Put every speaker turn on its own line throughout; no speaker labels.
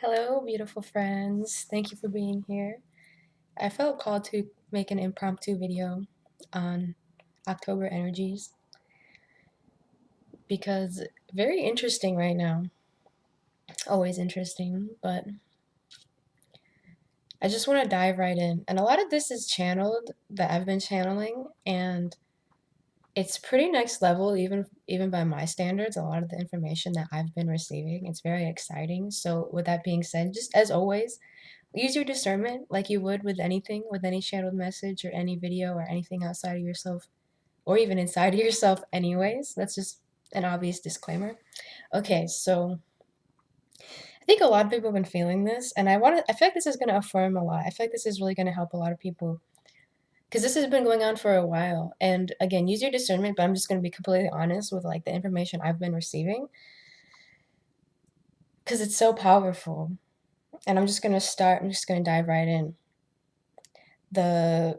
Hello, beautiful friends. Thank you for being here. I felt called to make an impromptu video on October energies because very interesting right now. Always interesting, but I just want to dive right in. And a lot of this is channeled that I've been channeling, and it's pretty next level even by my standards. A lot of the information that I've been receiving, it's very exciting. So with that being said, just as always, use your discernment like you would with anything, with any channeled message or any video or anything outside of yourself, or even inside of yourself, anyways. That's just an obvious disclaimer. Okay, so I think a lot of people have been feeling this, and I feel like this is going to affirm a lot. I feel like this is really going to help a lot of people because this has been going on for a while. And again, use your discernment, but I'm just going to be completely honest with like the information I've been receiving because it's so powerful. And I'm just going to dive right in. The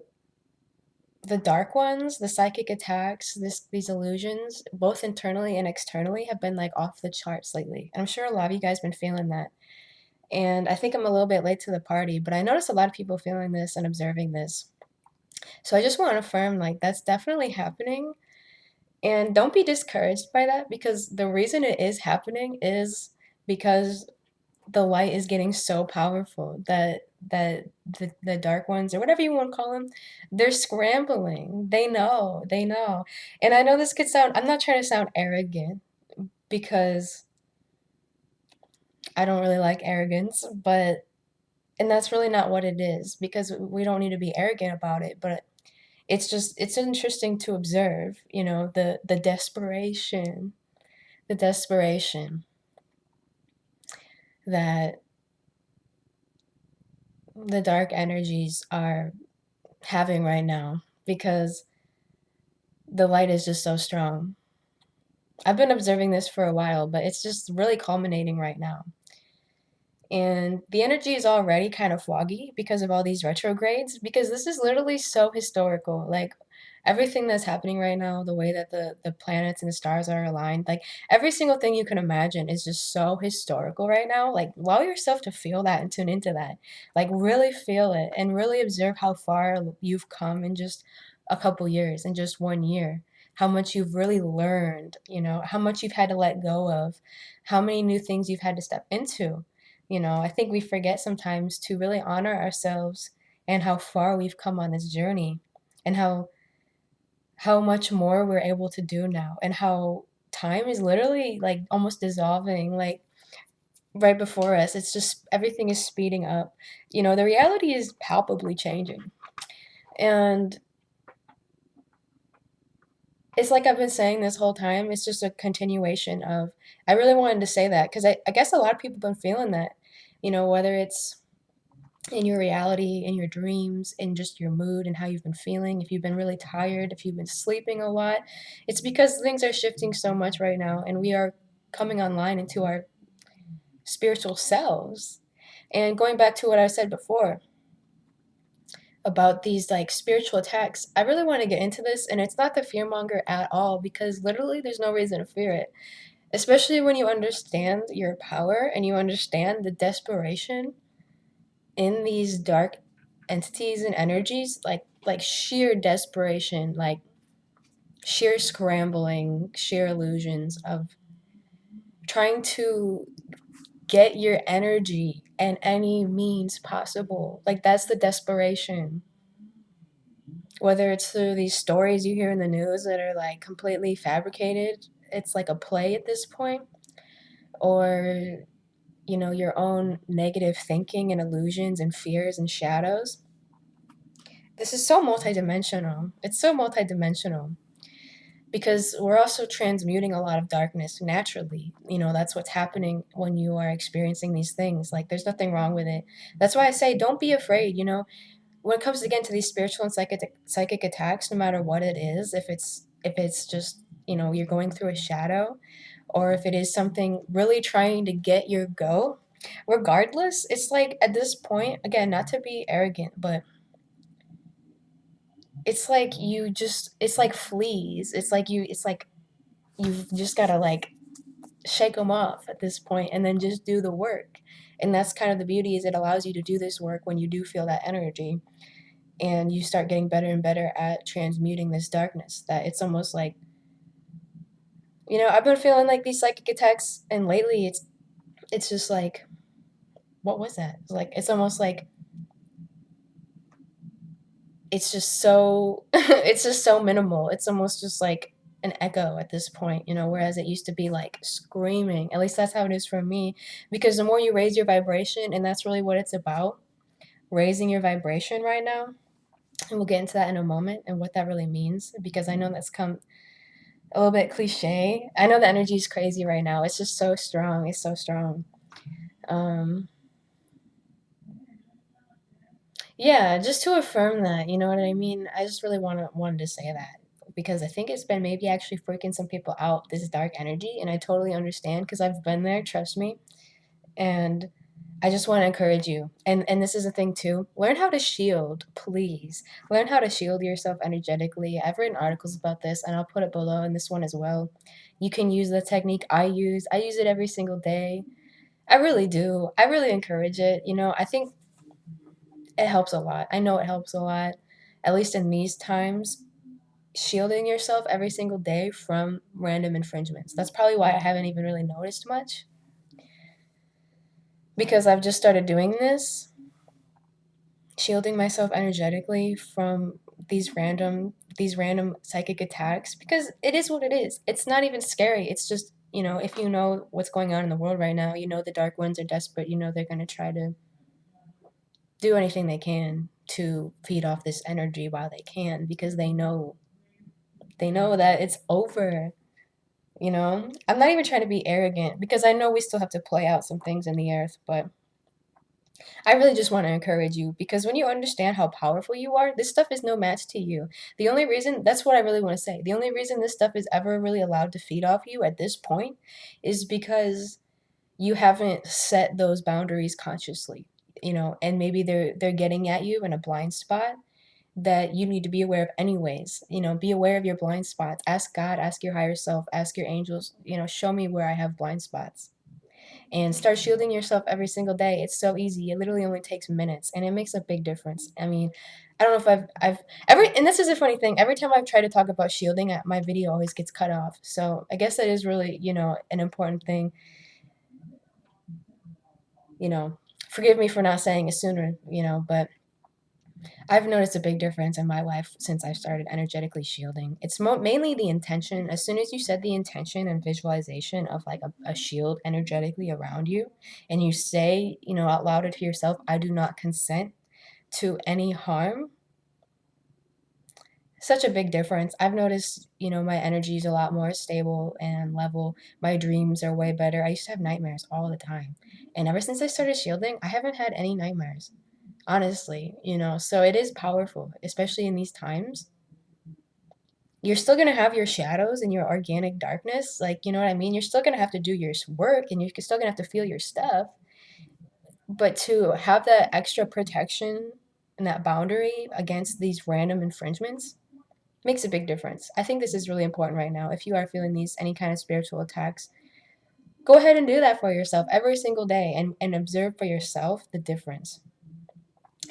the dark ones, the psychic attacks, these illusions, both internally and externally, have been like off the charts lately. And I'm sure a lot of you guys been feeling that. And I think I'm a little bit late to the party, but I noticed a lot of people feeling this and observing this. So I just want to affirm like that's definitely happening. And don't be discouraged by that because the reason it is happening is because the light is getting so powerful that the dark ones or whatever you want to call them, they're scrambling. They know. And I know this could sound, I'm not trying to sound arrogant because I don't really like arrogance, but and that's really not what it is because we don't need to be arrogant about it, but it's interesting to observe, the desperation that the dark energies are having right now because the light is just so strong. I've been observing this for a while, but it's just really culminating right now. And the energy is already kind of foggy because of all these retrogrades, because this is literally so historical. Like everything that's happening right now, the way that the planets and the stars are aligned, like every single thing you can imagine is just so historical right now. Like allow yourself to feel that and tune into that. Like really feel it and really observe how far you've come in just a couple years, in just 1 year. How much you've really learned, how much you've had to let go of, how many new things you've had to step into. I think we forget sometimes to really honor ourselves and how far we've come on this journey and how much more we're able to do now and how time is literally like almost dissolving like right before us. It's just everything is speeding up. The reality is palpably changing. And it's like I've been saying this whole time, it's just a continuation of I really wanted to say that because I guess a lot of people have been feeling that, whether it's in your reality, in your dreams, in just your mood and how you've been feeling. If you've been really tired, if you've been sleeping a lot, it's because things are shifting so much right now and we are coming online into our spiritual selves. And going back to what I said before about these like spiritual attacks, I really want to get into this and it's not the fear monger at all because literally there's no reason to fear it. Especially when you understand your power and you understand the desperation in these dark entities and energies, like sheer desperation, like sheer scrambling, sheer illusions of trying to get your energy in any means possible. Like that's the desperation. Whether it's through these stories you hear in the news that are like completely fabricated, it's like a play at this point, or your own negative thinking and illusions and fears and shadows. This is so multidimensional. It's so multidimensional because we're also transmuting a lot of darkness naturally. That's what's happening when you are experiencing these things. Like, there's nothing wrong with it. That's why I say don't be afraid. When it comes again to these spiritual and psychic attacks, no matter what it is, if it's just you're going through a shadow, or if it is something really trying to get your go, regardless, it's like at this point, again, not to be arrogant, but it's like fleas. It's like you've just gotta like shake them off at this point and then just do the work. And that's kind of the beauty, is it allows you to do this work when you do feel that energy, and you start getting better and better at transmuting this darkness, that it's almost like, I've been feeling like these psychic attacks, and lately it's just like, what was that? It's almost like it's just so it's just so minimal. It's almost just like an echo at this point, whereas it used to be like screaming. At least that's how it is for me, because the more you raise your vibration, and that's really what it's about, raising your vibration right now. And we'll get into that in a moment and what that really means, because I know that's come a little bit cliche. I know the energy is crazy right now. It's just so strong. It's so strong. Um, yeah, just to affirm that, you know what I mean? I just really wanted to say that, because I think it's been maybe actually freaking some people out, this dark energy, and I totally understand because I've been there, trust me. And I just want to encourage you. And this is a thing too. Learn how to shield, please. Learn how to shield yourself energetically. I've written articles about this, and I'll put it below in this one as well. You can use the technique I use. I use it every single day. I really do. I really encourage it. I think it helps a lot. I know it helps a lot, at least in these times. Shielding yourself every single day from random infringements. That's probably why I haven't even really noticed much, because I've just started doing this, shielding myself energetically from these random psychic attacks, because it is what it is. It's not even scary. It's just, if you know what's going on in the world right now, the dark ones are desperate, they're going to try to do anything they can to feed off this energy while they can, because they know that it's over. I'm not even trying to be arrogant, because I know we still have to play out some things in the earth, but I really just want to encourage you, because when you understand how powerful you are, this stuff is no match to you. The only reason, that's what I really want to say, the only reason this stuff is ever really allowed to feed off you at this point is because you haven't set those boundaries consciously, and maybe they're getting at you in a blind spot that you need to be aware of anyways. Be aware of your blind spots. Ask God, ask your higher self, ask your angels, show me where I have blind spots, and start shielding yourself every single day. It's so easy. It literally only takes minutes, and it makes a big difference. I mean, I don't know if and this is a funny thing. Every time I've tried to talk about shielding, my video always gets cut off. So I guess that is really, an important thing. You know, Forgive me for not saying it sooner, but I've noticed a big difference in my life since I started energetically shielding. It's mainly the intention. As soon as you set the intention and visualization of like a shield energetically around you, and you say, out loud to yourself, I do not consent to any harm, such a big difference. I've noticed, my energy is a lot more stable and level. My dreams are way better. I used to have nightmares all the time. And ever since I started shielding, I haven't had any nightmares, honestly. So it is powerful, especially in these times. You're still going to have your shadows and your organic darkness, like, you know what I mean? You're still going to have to do your work, and you're still going to have to feel your stuff, but to have that extra protection and that boundary against these random infringements makes a big difference. I think this is really important right now. If you are feeling these any kind of spiritual attacks, go ahead and do that for yourself every single day, and observe for yourself the difference.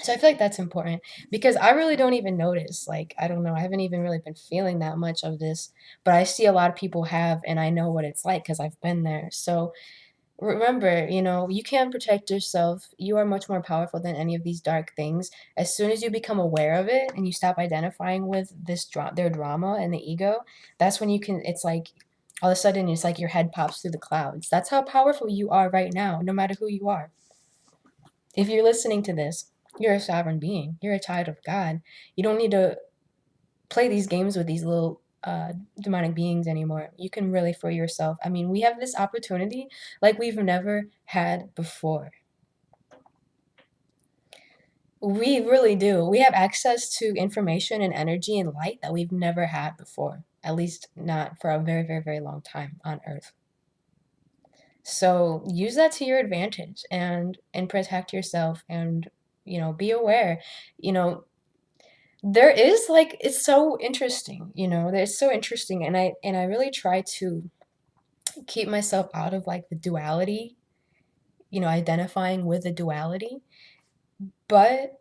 So I feel like that's important, because I really don't even notice. Like, I don't know, I haven't even really been feeling that much of this, but I see a lot of people have, and I know what it's like because I've been there. So remember, you can protect yourself. You are much more powerful than any of these dark things. As soon as you become aware of it and you stop identifying with their drama and the ego, that's when you can, it's like all of a sudden it's like your head pops through the clouds. That's how powerful you are right now, no matter who you are. If you're listening to this, you're a sovereign being. You're a child of God. You don't need to play these games with these little demonic beings anymore. You can really free yourself. I mean, we have this opportunity like we've never had before. We really do. We have access to information and energy and light that we've never had before, at least not for a very, very, very long time on Earth. So use that to your advantage, and protect yourself, and be aware. You know, there is it's so interesting. It's so interesting, and I really try to keep myself out of like the duality, identifying with the duality. But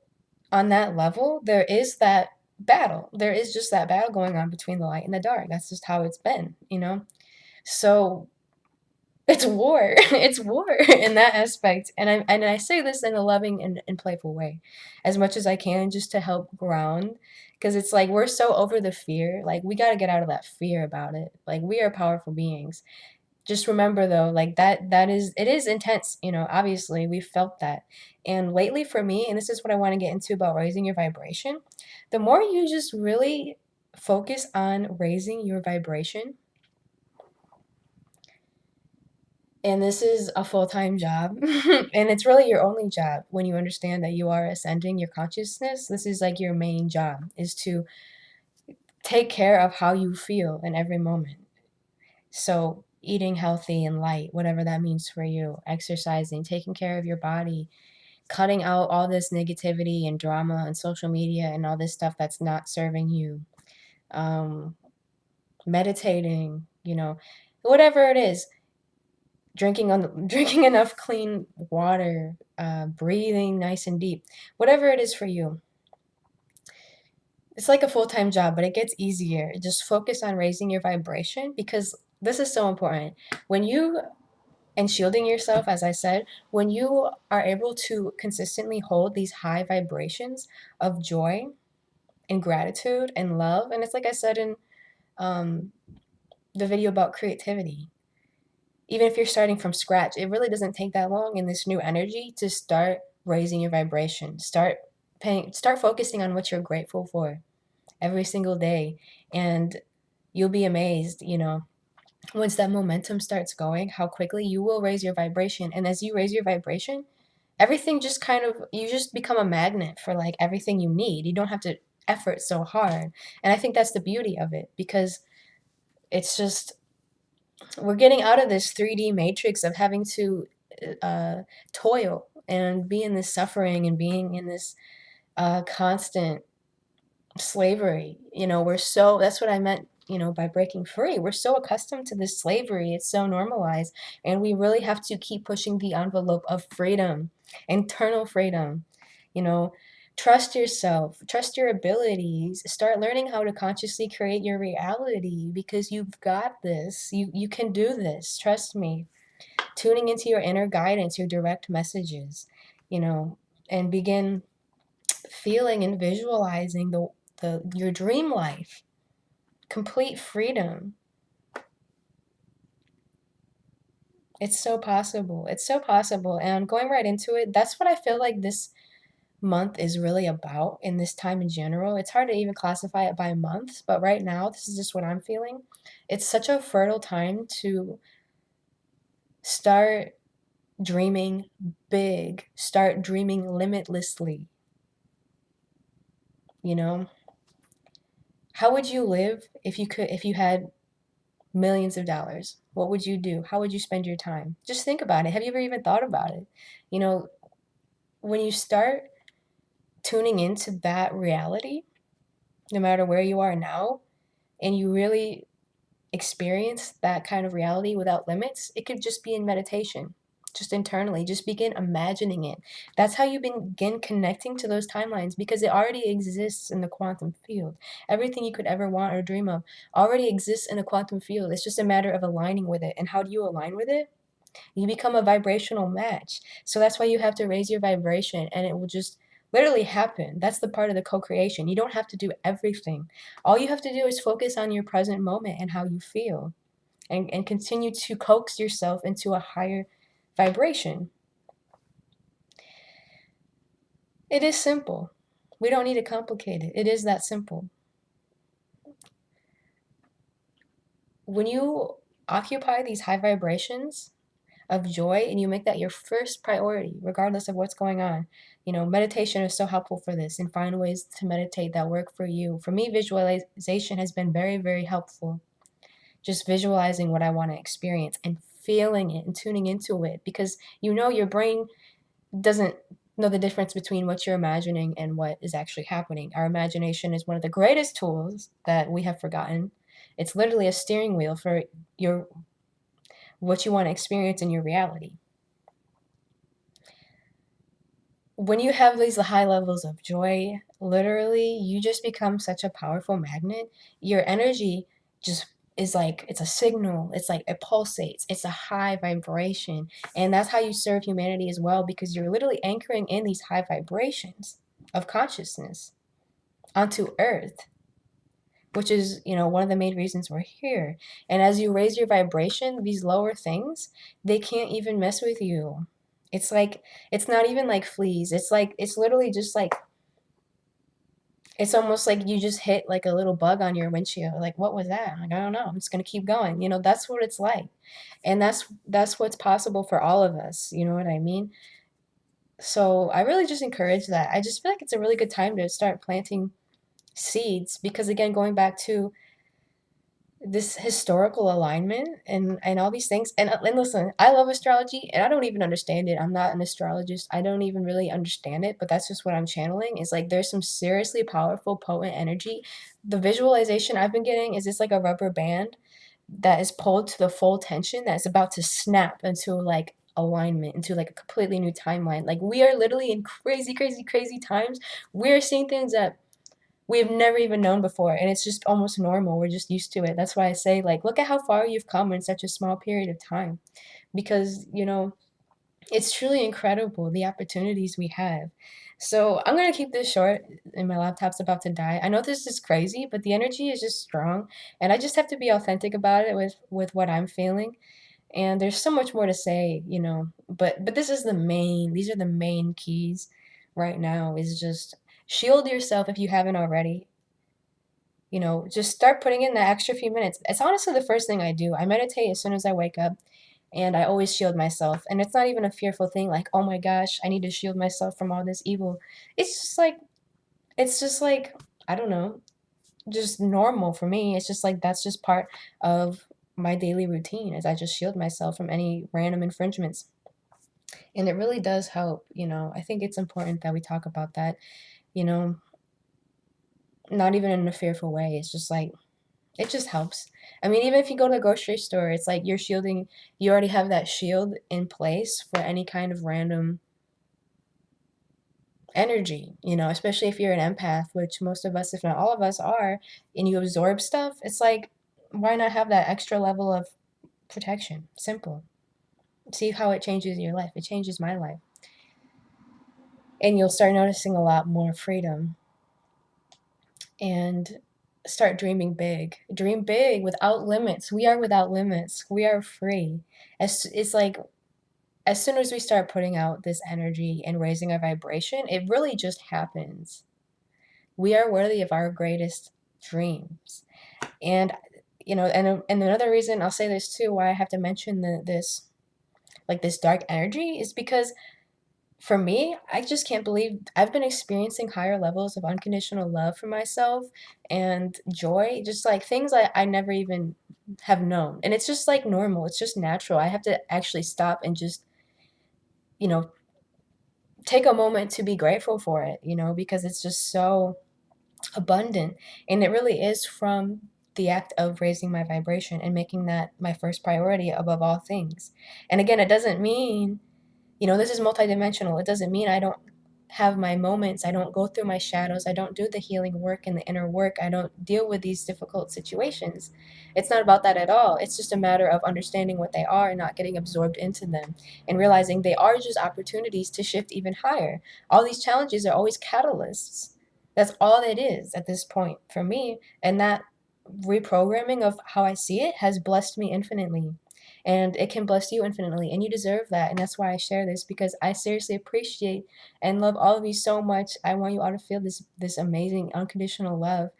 on that level, there is that battle. There is just that battle going on between the light and the dark. That's just how it's been. So it's war. It's war in that aspect. And I say this in a loving and playful way as much as I can, just to help ground, because it's like we're so over the fear. Like we got to get out of that fear about it. Like we are powerful beings. Just remember though, like it is intense, obviously we've felt that. And lately for me, and this is what I want to get into about raising your vibration, the more you just really focus on raising your vibration, and this is a full-time job, and it's really your only job when you understand that you are ascending your consciousness. This is like your main job, is to take care of how you feel in every moment. So eating healthy and light, whatever that means for you, exercising, taking care of your body, cutting out all this negativity and drama and social media and all this stuff that's not serving you, um, meditating, whatever it is, drinking enough clean water, breathing nice and deep, whatever it is for you. It's like a full-time job, but it gets easier. Just focus on raising your vibration, because this is so important. When you and shielding yourself, as I said, when you are able to consistently hold these high vibrations of joy and gratitude and love, and it's like I said in um, the video about creativity, even if you're starting from scratch, it really doesn't take that long in this new energy to start raising your vibration. Start focusing on what you're grateful for every single day, and you'll be amazed, once that momentum starts going, how quickly you will raise your vibration. And as you raise your vibration, everything just kind of, you just become a magnet for like everything you need. You don't have to effort so hard. And I think that's the beauty of it, because it's just, we're getting out of this 3D matrix of having to uh, toil and be in this suffering and being in this constant slavery. That's what I meant, by breaking free. We're so accustomed to this slavery. It's so normalized. And we really have to keep pushing the envelope of freedom, internal freedom. You know, trust yourself, trust your abilities, start learning how to consciously create your reality, because you've got this. You can do this. Trust me. Tuning into your inner guidance, your direct messages, you know, and begin feeling and visualizing the your dream life, complete freedom. It's so possible. It's so possible. And going right into it, that's what I feel like this month is really about, in this time in general. It's hard to even classify it by months, but right now, this is just what I'm feeling. It's such a fertile time to start dreaming big, start dreaming limitlessly. You know, how would you live if you had millions of dollars? What would you do? How would you spend your time? Just think about it. Have you ever even thought about it? You know, when you start tuning into that reality, no matter where you are now, and you really experience that kind of reality without limits, it could just be in meditation, just internally. Just begin imagining it. That's how you begin connecting to those timelines, because it already exists in the quantum field. Everything you could ever want or dream of already exists in a quantum field. It's just a matter of aligning with it. And how do you align with it? You become a vibrational match. So that's why you have to raise your vibration, and it will just literally happen. That's the part of the co-creation. You don't have to do everything. All you have to do is focus on your present moment and how you feel, and continue to coax yourself into a higher vibration. It is simple. We don't need to complicate it. It is that simple. When you occupy these high vibrations of joy and you make that your first priority, regardless of what's going on. Meditation is so helpful for this, and find ways to meditate that work for you. For me, visualization has been very, very helpful. Just visualizing what I want to experience and feeling it and tuning into it, because your brain doesn't know the difference between what you're imagining and what is actually happening. Our imagination is one of the greatest tools that we have forgotten. It's literally a steering wheel for your what you want to experience in your reality. When you have these high levels of joy, literally, you just become such a powerful magnet. Your energy just is like it's a signal. It's like it pulsates. It's a high vibration. And that's how you serve humanity as well, because you're literally anchoring in these high vibrations of consciousness onto earth, which is, one of the main reasons we're here. And as you raise your vibration, these lower things, they can't even mess with you. It's like, it's not even like fleas. It's like, it's literally just like, it's almost like you just hit like a little bug on your windshield. Like, what was that? Like, I don't know. I'm just gonna keep going. That's what it's like. And that's what's possible for all of us. You know what I mean? So I really just encourage that. I just feel like it's a really good time to start planting seeds because, again, going back to this historical alignment and all these things, and listen, I love astrology and I don't even understand it. I'm not an astrologist. I don't even really understand it, but that's just what I'm channeling. Is like there's some seriously powerful, potent energy. The visualization I've been getting is it's like a rubber band that is pulled to the full tension that is about to snap into like alignment, into like a completely new timeline. Like we are literally in crazy, crazy, crazy times. We're seeing things that we've never even known before, and it's just almost normal. We're just used to it. That's why I say, like, look at how far you've come in such a small period of time, because it's truly incredible the opportunities we have. So I'm gonna keep this short, and my laptop's about to die. I know this is crazy, but the energy is just strong, and I just have to be authentic about it with what I'm feeling. And there's so much more to say, but this is the main. These are the main keys right now. Is just shield yourself if you haven't already. Just start putting in the extra few minutes. It's honestly the first thing I do. I meditate as soon as I wake up, and I always shield myself. And it's not even a fearful thing like, "Oh my gosh, I need to shield myself from all this evil." It's just like it's just like I don't know, just normal for me. It's just like that's just part of my daily routine is I just shield myself from any random infringements. And it really does help. I think it's important that we talk about that, you know, not even in a fearful way. It's just like it just helps. I mean, even if you go to the grocery store, it's like you're shielding, you already have that shield in place for any kind of random energy, especially if you're an empath, which most of us, if not all of us, are, and you absorb stuff. It's like, why not have that extra level of protection? Simple. See how it changes your life. It changes my life. And you'll start noticing a lot more freedom and start dreaming big. Dream big without limits. We are without limits. We are free. It's like as soon as we start putting out this energy and raising our vibration, it really just happens. We are worthy of our greatest dreams. And and another reason I'll say this too, why I have to mention this like this dark energy is because for me, I just can't believe I've been experiencing higher levels of unconditional love for myself and joy, just like things I never even have known. And it's just like normal. It's just natural. I have to actually stop and just, you know, take a moment to be grateful for it, because it's just so abundant. And it really is from the act of raising my vibration and making that my first priority above all things. And again, it doesn't mean, this is multidimensional. It doesn't mean I don't have my moments. I don't go through my shadows. I don't do the healing work and the inner work. I don't deal with these difficult situations. It's not about that at all. It's just a matter of understanding what they are and not getting absorbed into them and realizing they are just opportunities to shift even higher. All these challenges are always catalysts. That's all it is at this point for me. And that reprogramming of how I see it has blessed me infinitely, and it can bless you infinitely, and you deserve that. And that's why I share this, because I seriously appreciate and love all of you so much. I want you all to feel this amazing unconditional love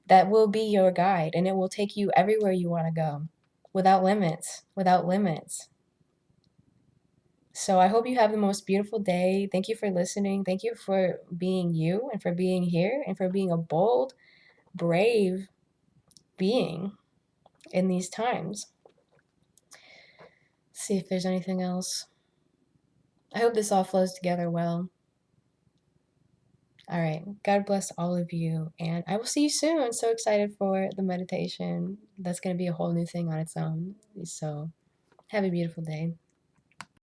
that will be your guide, and it will take you everywhere you want to go without limits, without limits. So I hope you have the most beautiful day. Thank you for listening. Thank you for being you and for being here and for being a bold, brave being in these times. See if there's anything else. I hope this all flows together well. All right. God bless all of you. And I will see you soon. So excited for the meditation. That's going to be a whole new thing on its own. So Have a beautiful day.